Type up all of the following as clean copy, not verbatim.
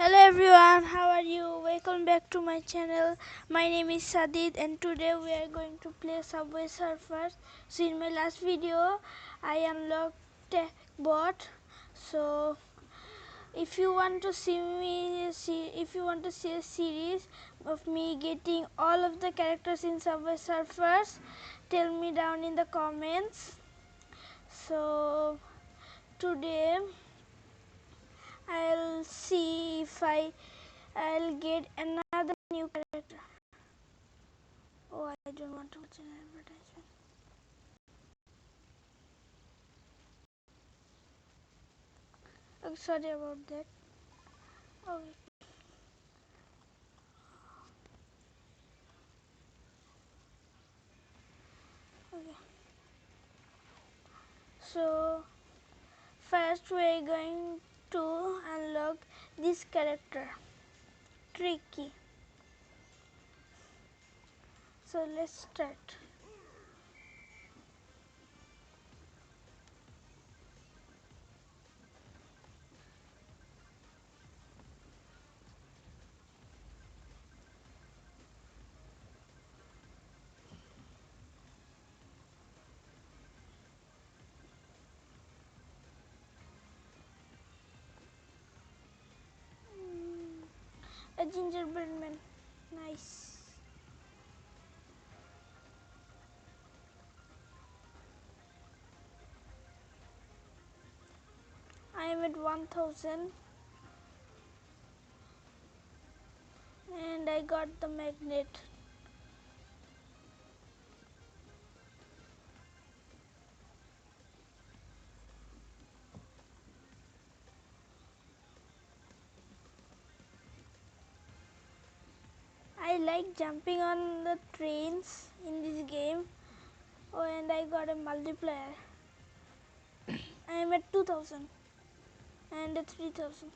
Hello everyone, how are you? Welcome back to my channel. My name is Sadid and today we are going to play Subway Surfers. So in my last video, I unlocked TechBot. So if you want to see a series of me getting all of the characters in Subway Surfers, tell me down in the comments. So today I'll see if I'll get another new character. Oh, I don't want to watch an advertisement. Oh, sorry about that. Okay. Okay. So first we're going to unlock this character, Tricky. So let's start. A gingerbread man. Nice. I am at 1000 and I got the magnet. I like jumping on the trains in this game. Oh, and I got a multiplier. I am at 2000 and at 3000.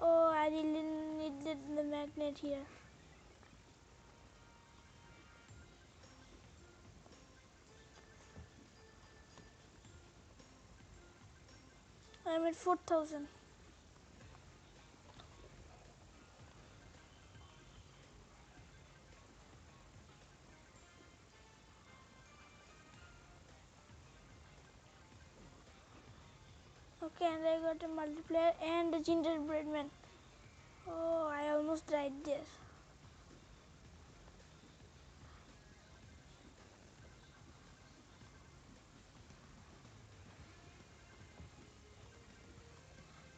Oh, I really needed the magnet here. I'm at 4000. Okay, and I got a multiplier and a gingerbread man. Oh, I almost died there.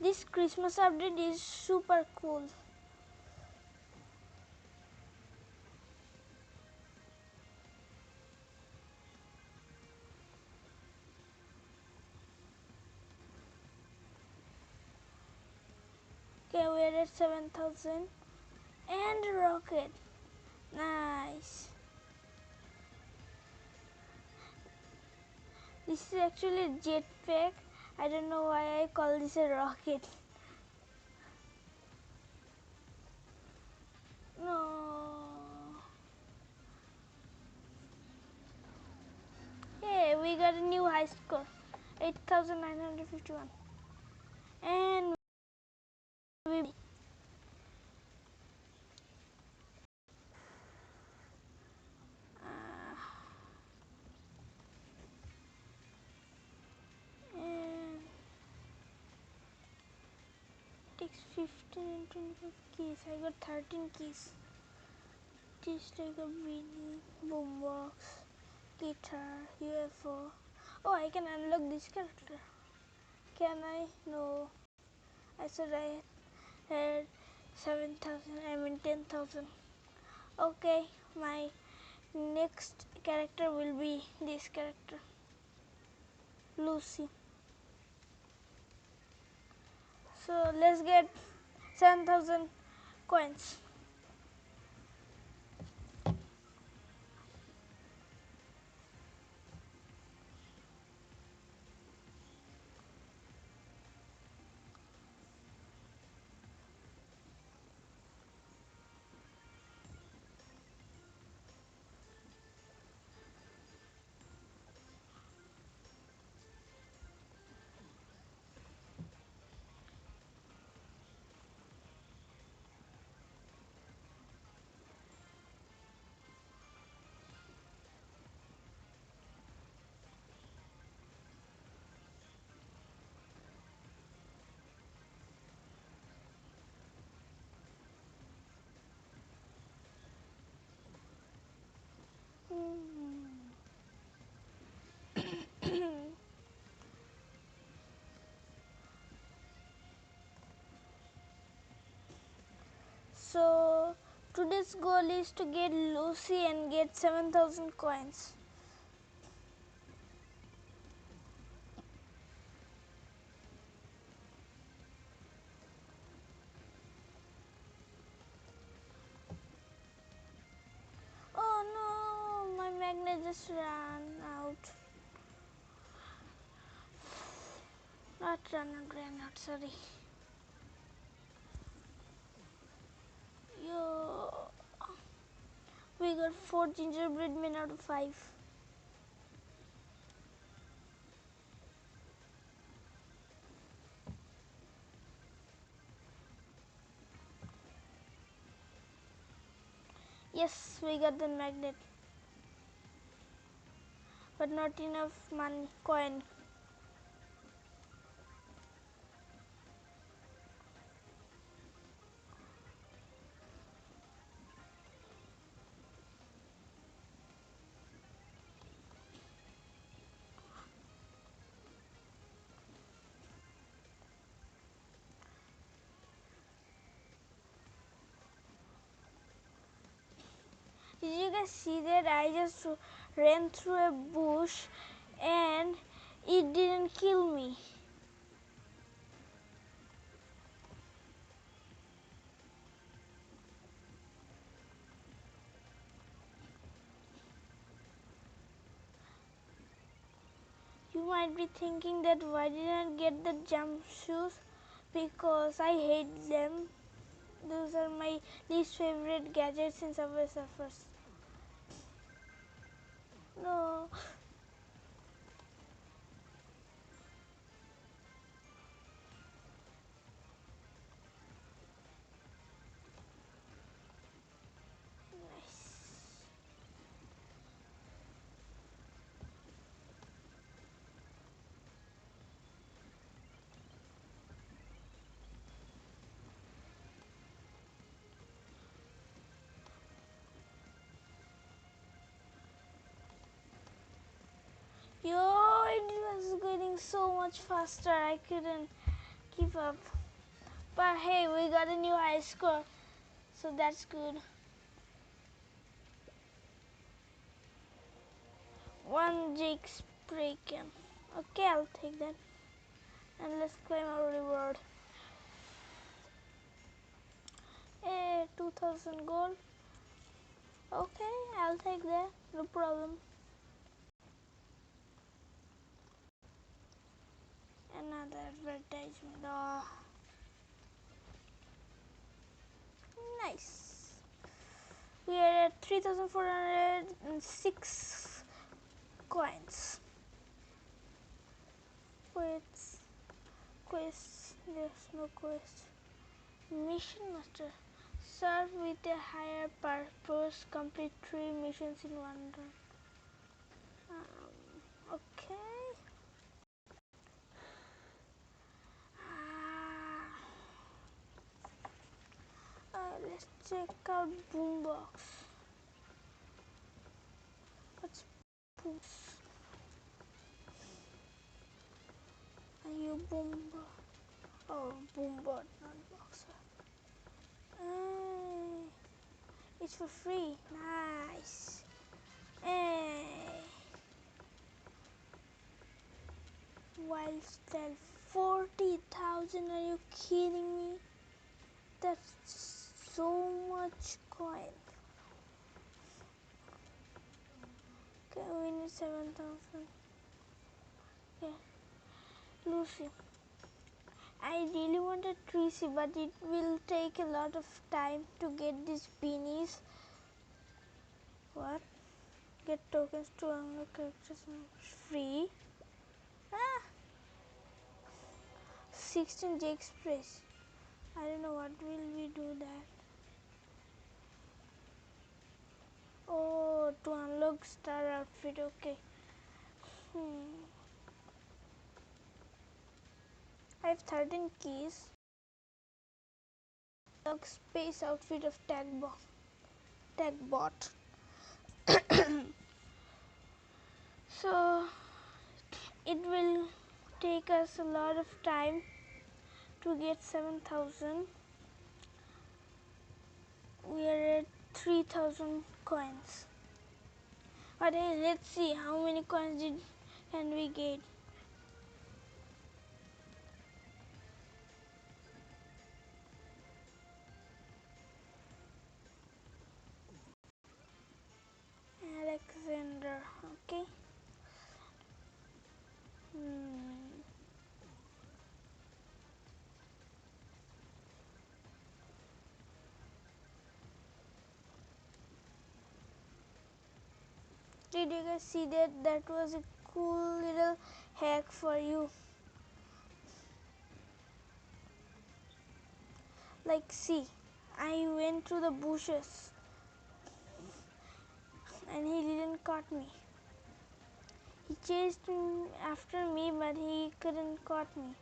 This Christmas update is super cool. Okay, we're at 7000 and a rocket. Nice. This is actually a jetpack. I don't know why I call this a rocket. No. Hey, we got a new high score. 8951. And we and takes 15 and 25 keys. I got 13 keys. Just like a mini boombox, guitar, UFO. Oh, I can unlock this character. Can I? No. I said I had 7000. I mean 10,000. Okay, my next character will be this character, Lucy. So let's get 7,000 coins. So today's goal is to get Lucy and get 7,000 coins. Oh no, my magnet just ran out. Not ran out, sorry. Yo, we got 4 gingerbread men out of 5. Yes, we got the magnet. But not enough money, coin. Did you guys see that? I just ran through a bush and it didn't kill me. You might be thinking that why didn't I get the jump shoes? Because I hate them. Those are my least favorite gadgets in Subway Surfers. No. Nice. Yo, it was getting so much faster. I couldn't keep up. But hey, we got a new high score, so that's good. 1 Jake's Breaken. Okay, I'll take that. And let's claim our reward. Hey, 2000 gold. Okay, I'll take that. No problem. Another advertisement. Oh, nice. We are at 3,406 coins. Quests. Quests. There's no quest. Mission Master. Serve with a higher purpose. Complete 3 missions in one run. Okay. Let's check out Boombox. What's Boombox? Are you Boombox? Oh, Boombot, not Boxer. It's for free. Nice. Hey. Wild Style 40,000. Are you kidding me? That's so much coin. Okay, we need 7,000. Yeah. Lucy. I really wanted Tracy, but it will take a lot of time to get these beanies. What? Get tokens to unlock characters free. Ah, 16 J Express. I don't know what will we do that. Oh, to unlock star outfit. Okay. I have 13 keys. Unlock space outfit of Tagbot. So it will take us a lot of time to get 7,000. We are at 3000 coins. But hey, let's see how many coins can we get. Alexander, okay. Did you guys see that? That was a cool little hack for you. Like, see, I went through the bushes and he didn't caught me. He chased after me, but he couldn't caught me.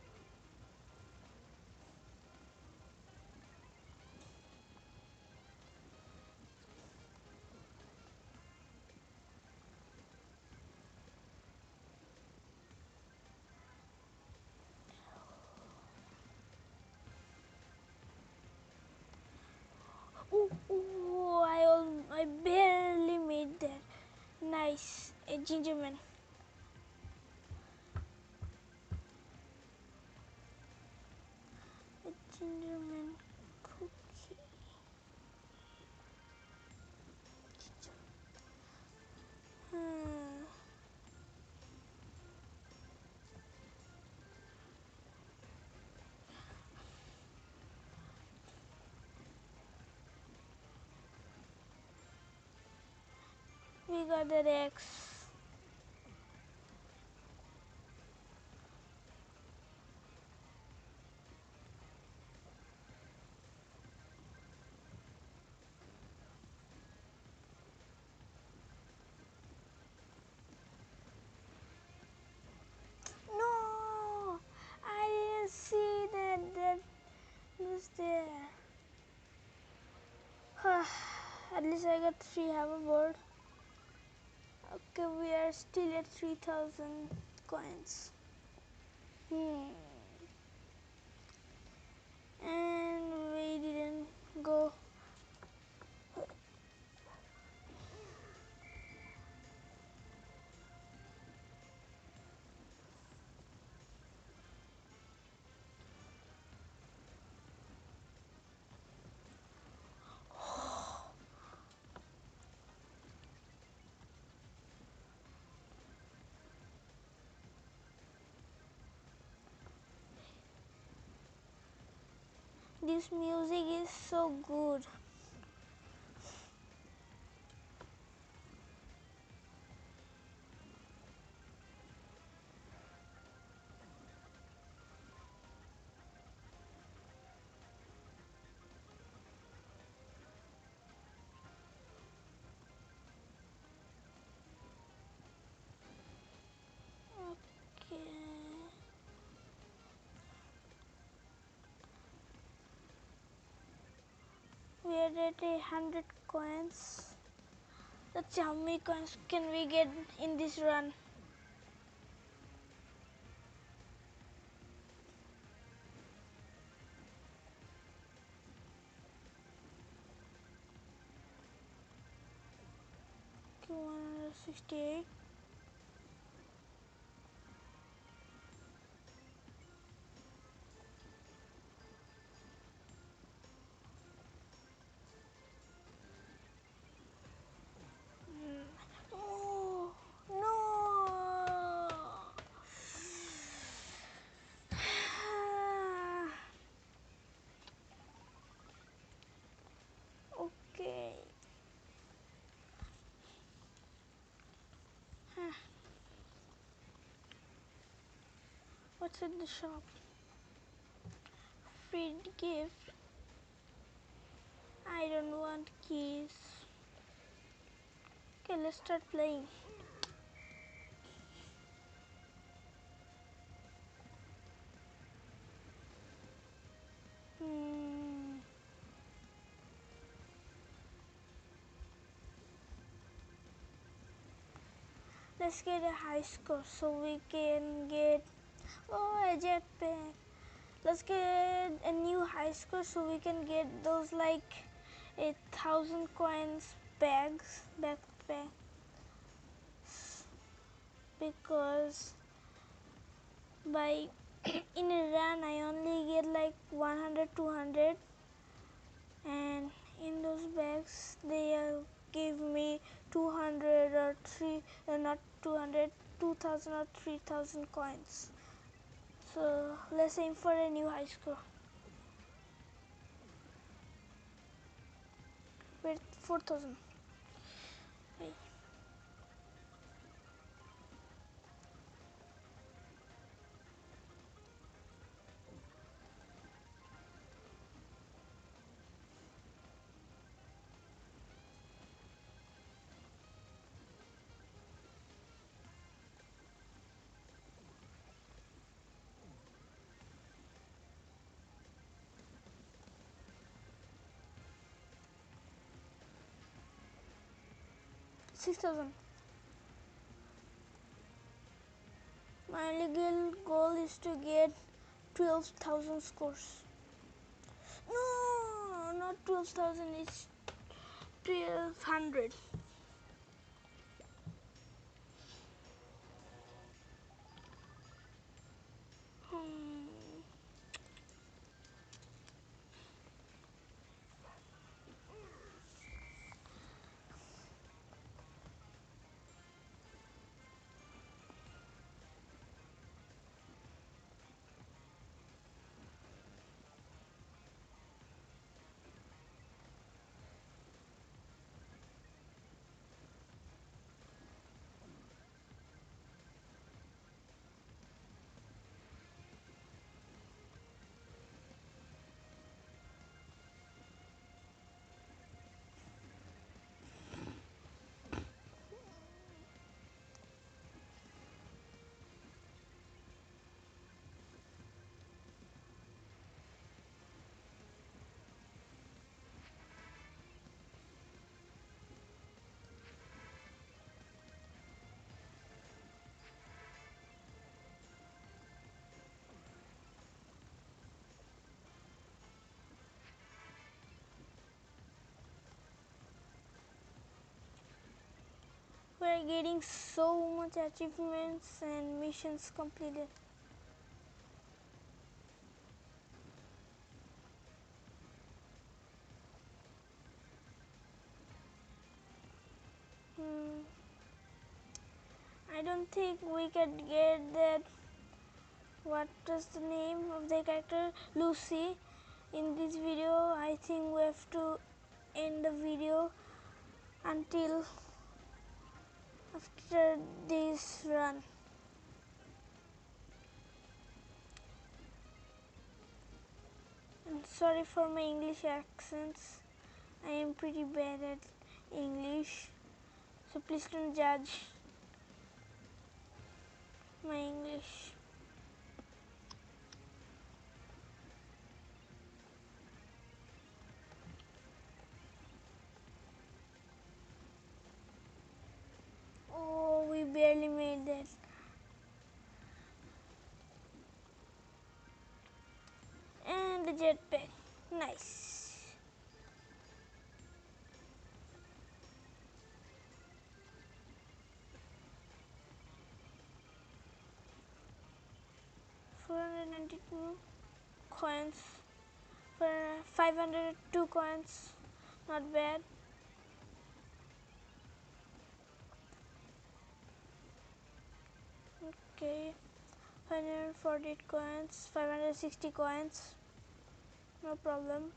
Ooh, I barely made that. Nice, a gingerman. A gingerman cookie. Hmm. We got the Rex. No, I didn't see that was there. At least I got 3 hoverboard. Okay, we are still at 3000 coins. And we didn't go. This music is so good. Okay. We are at 100 coins. Let's see how many coins can we get in this run. Okay, 168. Oh, no. Okay. What's in the shop? Free gift. I don't want keys. Okay, let's start playing. Let's get a high score so we can get a jetpack. Let's get a new high score so we can get those like 1,000 coins backpack, because by in a run I only get like 100, 200, and in those bags they give me 200 or 3 not 200, 2,000 or 3,000 coins. So let's aim for a new high score. Wait, 4,000. Hey. 6,000. My legal goal is to get 12,000 scores. No, not 12,000, it's 1,200. We're getting so much achievements and missions completed. I don't think we could get that. What is the name of the character? Lucy. In this video, I think we have to end the video until after this run. And sorry for my English accents. I am pretty bad at English, so please don't judge my English. Oh, we barely made that. And the jetpack. Nice. $492 coins for 502 coins. Not bad. Okay. 548 coins, 560 coins. No problem.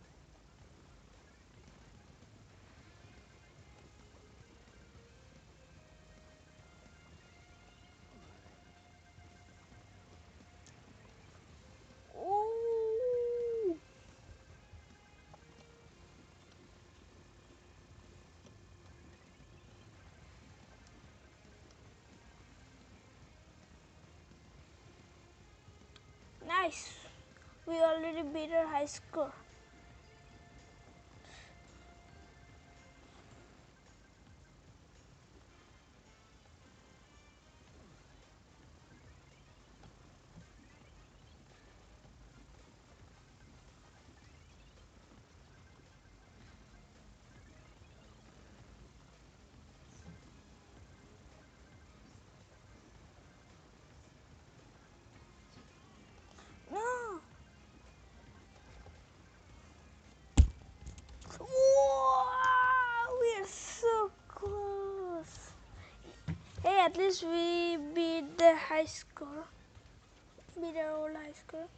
Ooh. Nice. We already beat our high score. at least we beat the high score. Beat our old high score.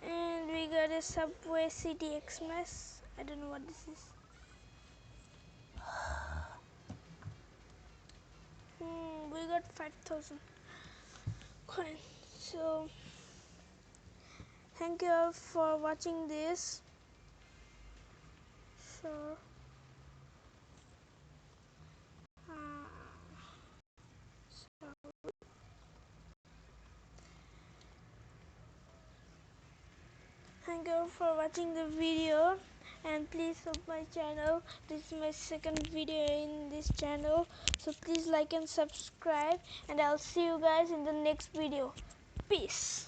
And we got a Subway City Xmas. I don't know what this is. We got 5,000 coins. So thank you all for watching this. So thank you all for watching the video, and please help my channel. This is my second video in this channel, so please like and subscribe, and I'll see you guys in the next video. Peace.